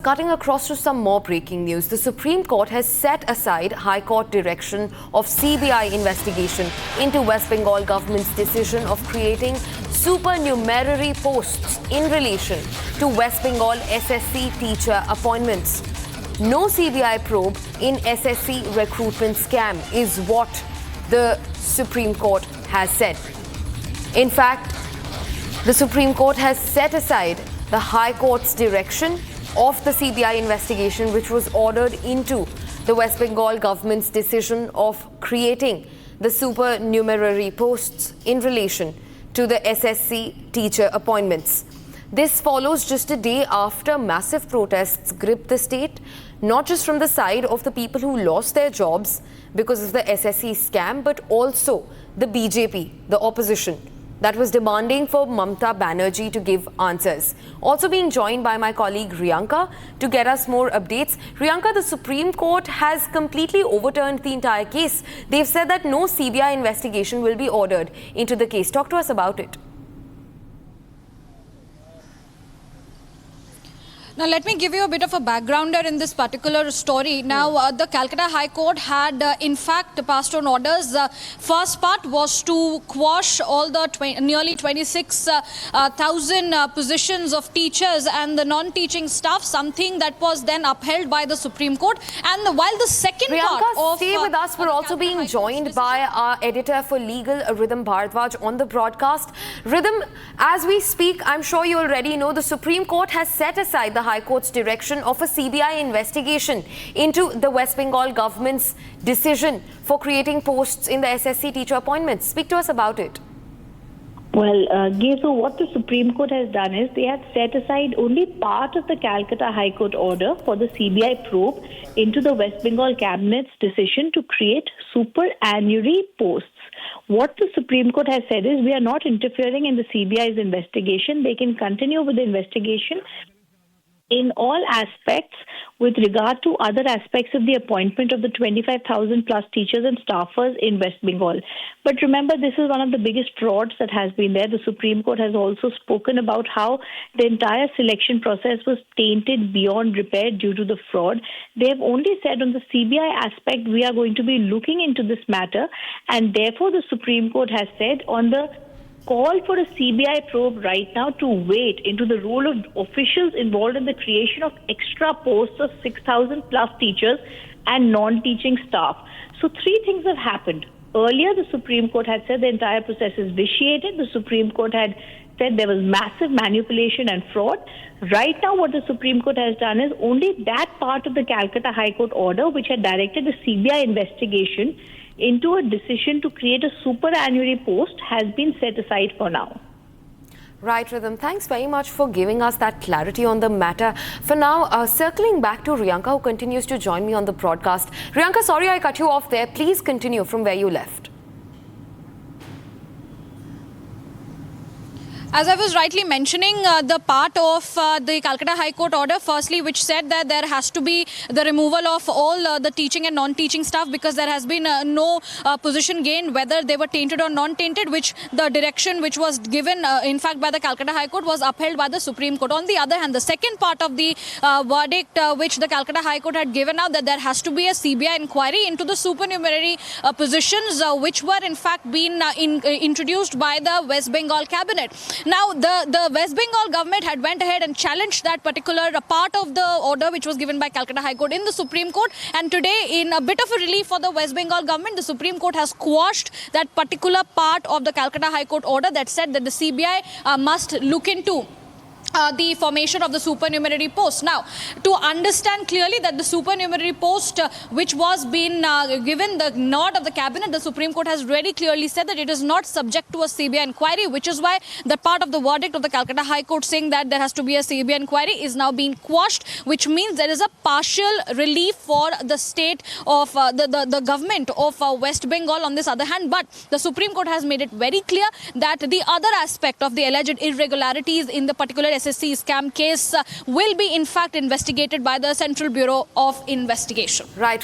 Cutting across to some more breaking news, the Supreme Court has set aside High Court direction of CBI investigation into West Bengal government's decision of creating supernumerary posts in relation to West Bengal SSC teacher appointments. No CBI probe in SSC recruitment scam is what the Supreme Court has said. In fact, the Supreme Court has set aside the High Court's direction of the CBI investigation, which was ordered into the West Bengal government's decision of creating the supernumerary posts in relation to the SSC teacher appointments. This follows just a day after massive protests gripped the state, not just from the side of the people who lost their jobs because of the SSC scam, but also the BJP, the opposition, that was demanding for Mamata Banerjee to give answers. Also being joined by my colleague Riyanka to get us more updates. Riyanka, the Supreme Court has completely overturned the entire case. They've said that no CBI investigation will be ordered into the case. Talk to us about it. Now, let me give you a bit of a backgrounder in this particular story. Now, the Calcutta High Court had, in fact, passed on orders. First part was to quash all the nearly 26,000 positions of teachers and the non-teaching staff, something that was then upheld by the Supreme Court. And while the second part of... stay with us. We're also being joined by our editor for legal, Rhythm Bharadwaj, on the broadcast. Rhythm, as we speak, I'm sure you already know the Supreme Court has set aside the High Court's direction of a CBI investigation into the West Bengal government's decision for creating posts in the SSC teacher appointments. Speak to us about it. Well, so what the Supreme Court has done is they have set aside only part of the Calcutta High Court order for the CBI probe into the West Bengal Cabinet's decision to create superannuary posts. What the Supreme Court has said is we are not interfering in the CBI's investigation. They can continue with the investigation in all aspects with regard to other aspects of the appointment of the 25,000 plus teachers and staffers in West Bengal. But remember, this is one of the biggest frauds that has been there. The Supreme Court has also spoken about how the entire selection process was tainted beyond repair due to the fraud. They have only said on the CBI aspect, we are going to be looking into this matter, and therefore the Supreme Court has said on the call for a CBI probe right now to wait into the role of officials involved in the creation of extra posts of 6,000 plus teachers and non-teaching staff. So three things have happened. Earlier, the Supreme Court had said the entire process is vitiated. The Supreme Court had said there was massive manipulation and fraud. Right now, what the Supreme Court has done is only that part of the Calcutta High Court order which had directed the CBI investigation into a decision to create a superannuary post has been set aside for now. Right, Rhythm. Thanks very much for giving us that clarity on the matter. For now, circling back to Riyanka, who continues to join me on the broadcast. Riyanka, sorry I cut you off there. Please continue from where you left. As I was rightly mentioning, the part of the Calcutta High Court order, firstly, which said that there has to be the removal of all the teaching and non-teaching staff because there has been no position gained, whether they were tainted or non-tainted, which the direction which was given, in fact, by the Calcutta High Court was upheld by the Supreme Court. On the other hand, the second part of the verdict which the Calcutta High Court had given out, that there has to be a CBI inquiry into the supernumerary positions which were in fact been introduced by the West Bengal cabinet. Now, the West Bengal government had went ahead and challenged that particular part of the order which was given by Calcutta High Court in the Supreme Court. And today, in a bit of a relief for the West Bengal government, the Supreme Court has quashed that particular part of the Calcutta High Court order that said that the CBI must look into the formation of the supernumerary post. Now, to understand clearly that the supernumerary post which was been given the nod of the cabinet, the Supreme Court has very clearly said that it is not subject to a CBI inquiry, which is why the part of the verdict of the Calcutta High Court saying that there has to be a CBI inquiry is now being quashed, which means there is a partial relief for the state of the government of West Bengal on this other hand. But the Supreme Court has made it very clear that the other aspect of the alleged irregularities in the particular SSC scam case will be in fact investigated by the Central Bureau of Investigation. Right,